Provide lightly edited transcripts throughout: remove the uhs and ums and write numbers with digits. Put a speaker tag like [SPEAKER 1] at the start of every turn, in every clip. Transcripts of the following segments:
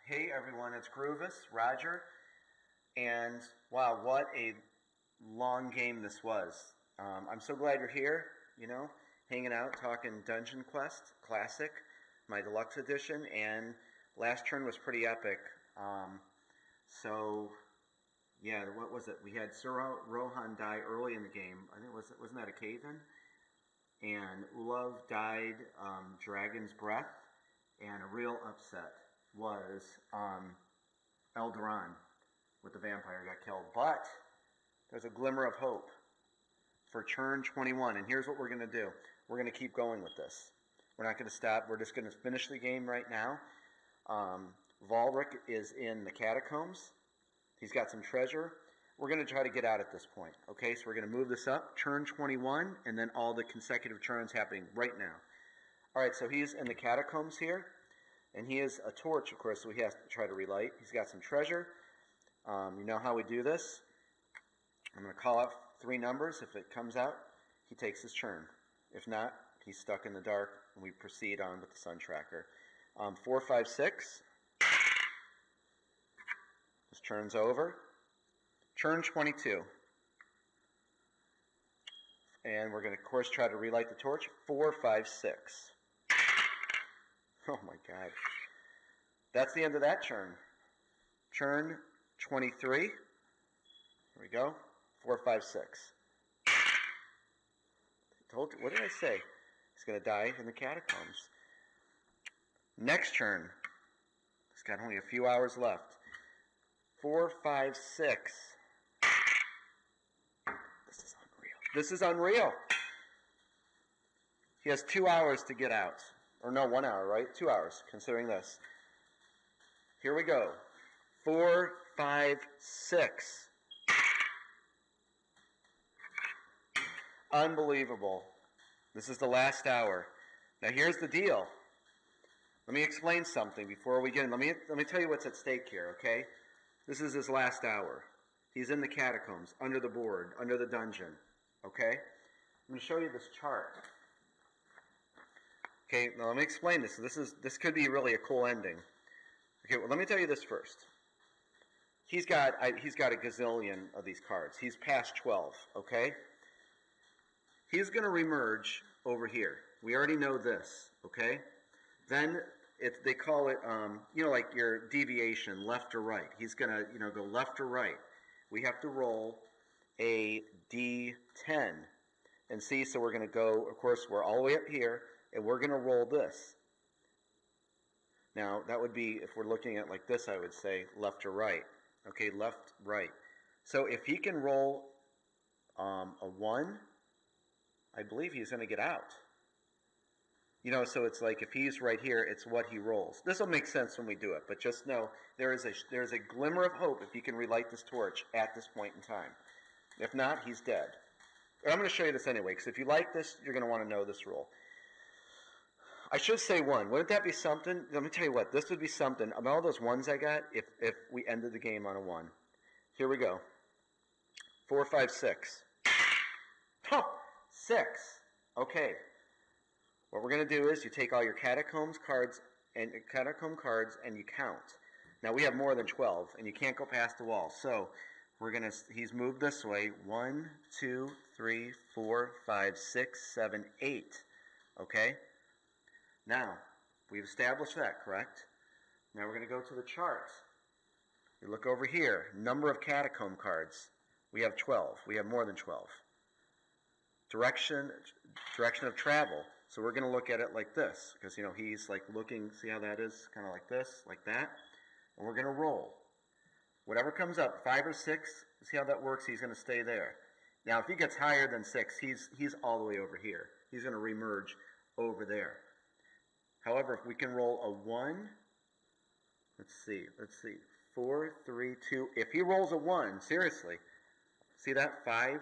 [SPEAKER 1] Hey everyone, it's Groovis, Rodger, and wow, what a long game this was. I'm so glad you're here, hanging out, talking Dungeon Quest Classic, my deluxe edition, and last turn was pretty epic. So, yeah, what was it? We had Sir Rohan die early in the game. I think wasn't that a cave-in? And Ulav died Dragon's Breath, and a real upset was Eldaron with the vampire got killed. But there's a glimmer of hope for turn 21, and here's what we're going to do. We're going to keep going with this. We're not going to stop. We're just going to finish the game right now. Valric is in the catacombs. He's got some treasure. We're going to try to get out at this point. Okay, so we're going to move this up, turn 21, and then all the consecutive turns happening right now. All right, so he's in the catacombs here. And he has a torch, of course, so he has to try to relight. He's got some treasure. You know how we do this. I'm going to call out 3 numbers. If it comes out, he takes his turn. If not, he's stuck in the dark, and we proceed on with the sun tracker. 4, 5, 6. This turn's over. Turn 22. And we're going to, of course, try to relight the torch. 4, 5, 6. Oh my God. That's the end of that turn. Turn 23. Here we go. 4, 5, 6. Told you, what did I say? He's going to die in the catacombs. Next turn. He's got only a few hours left. 4, 5, 6. This is unreal. This is unreal. He has 2 hours to get out. Or no, 1 hour, right? 2 hours, considering this. Here we go. 4, 5, 6. Unbelievable. This is the last hour. Now here's the deal. Let me explain something before we get in. Let me tell you what's at stake here, okay? This is his last hour. He's in the catacombs, under the board, under the dungeon, okay? I'm going to show you this chart. Okay, now let me explain this. This could be really a cool ending. Okay, well let me tell you this first. He's got a gazillion of these cards. He's past 12, okay? He's going to remerge over here. We already know this, okay? Then they call it, like your deviation, left or right. He's going to, go left or right. We have to roll a D10 and see. So we're going to go. Of course, we're all the way up here. And we're going to roll this. Now, that would be, if we're looking at like this, I would say left or right. Okay, left, right. So if he can roll a 1, I believe he's going to get out. So it's like if he's right here, it's what he rolls. This will make sense when we do it, but just know there is a glimmer of hope if he can relight this torch at this point in time. If not, he's dead. I'm going to show you this anyway, because if you like this, you're going to want to know this rule. I should say 1. Wouldn't that be something? Let me tell you what. This would be something. Of all those 1s I got, if we ended the game on a 1. Here we go. 4, 5, 6. Huh! 6. Okay. What we're going to do is you take all your catacomb cards and you count. Now we have more than 12, and you can't go past the wall. So he's moved this way. 1, 2, 3, 4, 5, 6, 7, 8. Okay? Now, we've established that, correct? Now we're going to go to the chart. You look over here. Number of catacomb cards. We have 12. We have more than 12. Direction of travel. So we're going to look at it like this. Because, he's like looking, see how that is? Kind of like this, like that. And we're going to roll. Whatever comes up, 5 or 6, see how that works? He's going to stay there. Now, if he gets higher than 6, he's all the way over here. He's going to remerge over there. However, if we can roll a 1, let's see, 4, 3, 2. If he rolls a 1, seriously, see that? 5,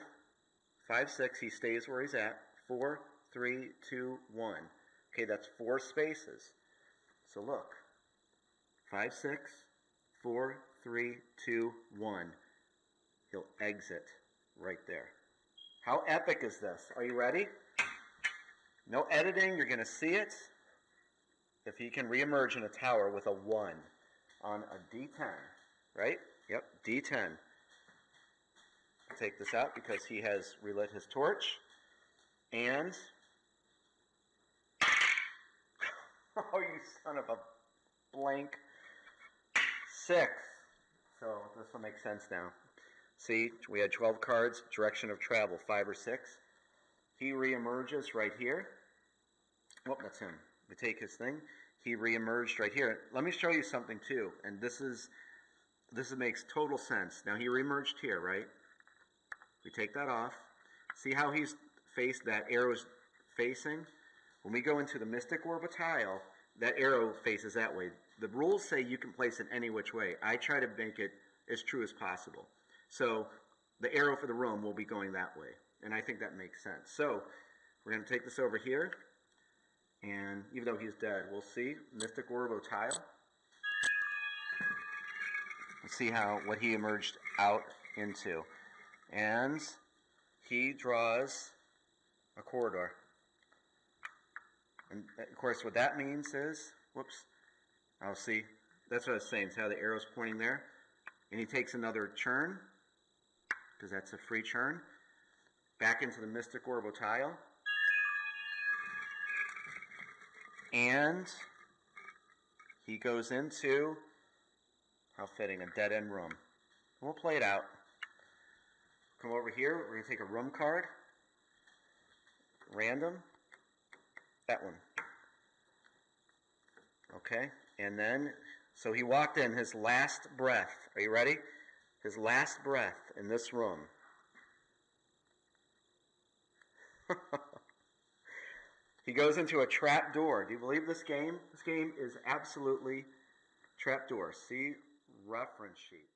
[SPEAKER 1] 6, he stays where he's at. 4, 3, 2, 1. Okay, that's 4 spaces. So look, 5, 6, 4, 3, 2, 1. He'll exit right there. How epic is this? Are you ready? No editing, you're going to see it. If he can reemerge in a tower with a 1. on a D10, right? Yep, D10. Take this out because he has relit his torch. And, oh, you son of a blank, 6. So this will make sense now. See, we had 12 cards, direction of travel, 5 or 6. He reemerges right here. Oh, that's him. We take his thing. He reemerged right here. Let me show you something too, and this makes total sense. Now he reemerged here, right? We take that off. See how he's faced, that arrow's facing? When we go into the Mystic Orb of Tile, that arrow faces that way. The rules say you can place it any which way. I try to make it as true as possible. So the arrow for the room will be going that way, and I think that makes sense. So we're going to take this over here, and even though he's dead, we'll see Mystic Orb of Tile. Let's see what he emerged out into. And he draws a corridor. And of course what that means is, whoops, I'll see, that's what I was saying, see how the arrow's pointing there? And he takes another churn, because that's a free churn, back into the Mystic Orb of Tile. And he goes into, how fitting, a dead-end room. We'll play it out. Come over here, we're going to take a room card, random, that one. Okay, and then, so he walked in his last breath. Are you ready? His last breath in this room. He goes into a trap door. Do you believe this game? This game is absolutely trap door. See reference sheet.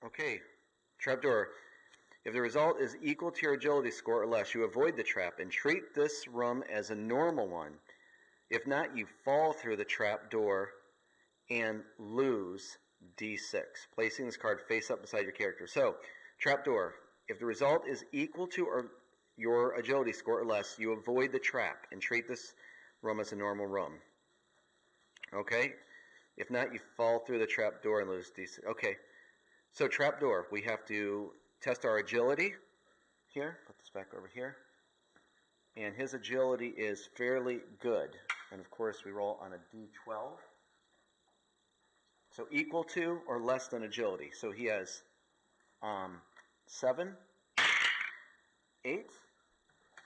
[SPEAKER 1] Okay, trap door. If the result is equal to your agility score or less, you avoid the trap and treat this room as a normal one. If not, you fall through the trap door and lose D6, placing this card face up beside your character. So, trap door. If the result is equal to your agility score or less, you avoid the trap and treat this room as a normal room. Okay? If not, you fall through the trap door and lose D6. Okay. So, trap door. We have to test our agility here. Put this back over here. And his agility is fairly good. And of course, we roll on a D12. So equal to or less than agility. So he has 7, 8.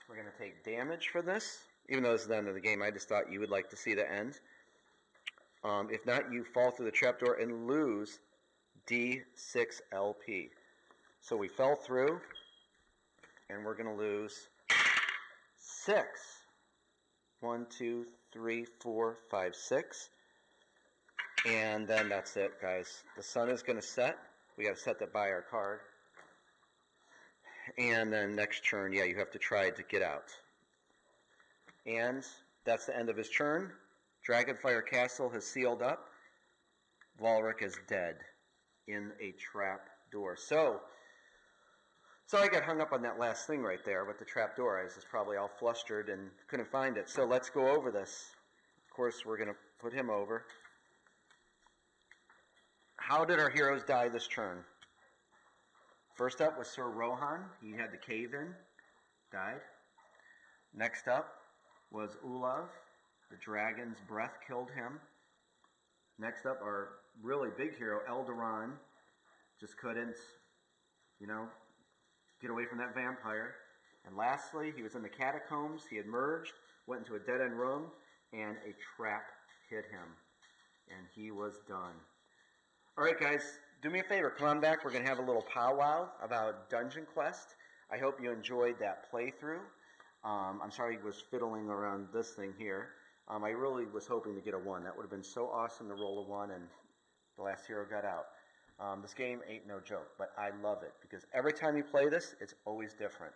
[SPEAKER 1] We're going to take damage for this. Even though this is the end of the game, I just thought you would like to see the end. If not, you fall through the trapdoor and lose D6 LP. So we fell through, and we're going to lose 6. 1, 2, 3, 4, 5, 6. And then that's it, guys. The sun is going to set. We got to set that by our card. And then next turn, yeah, you have to try to get out. And that's the end of his turn. Dragonfire Castle has sealed up. Valric is dead in a trap door. So I got hung up on that last thing right there with the trap door. I was just probably all flustered and couldn't find it. So let's go over this. Of course, we're going to put him over. How did our heroes die this turn? First up was Sir Rohan. He had the cave in, died. Next up was Olav. The dragon's breath killed him. Next up, our really big hero, Eldaron, just couldn't, get away from that vampire. And lastly, he was in the catacombs. He had merged, went into a dead-end room, and a trap hit him. And he was done. All right, guys, do me a favor. Come on back. We're going to have a little powwow about Dungeon Quest. I hope you enjoyed that playthrough. I'm sorry he was fiddling around this thing here. I really was hoping to get a 1. That would have been so awesome to roll a 1, and the last hero got out. This game ain't no joke, but I love it because every time you play this, it's always different.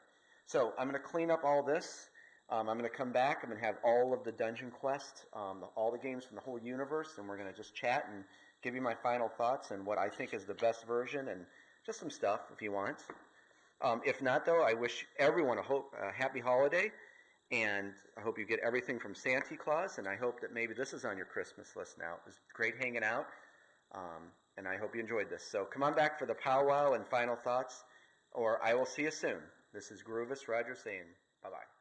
[SPEAKER 1] So I'm going to clean up all this. I'm going to come back. I'm going to have all of the Dungeon Quest, all the games from the whole universe, and we're going to just chat and give you my final thoughts and what I think is the best version and just some stuff if you want. If not, though, I wish everyone a happy holiday. And I hope you get everything from Santa Claus, and I hope that maybe this is on your Christmas list now. It was great hanging out, and I hope you enjoyed this. So come on back for the powwow and final thoughts, or I will see you soon. This is Groovis Rodger saying bye-bye.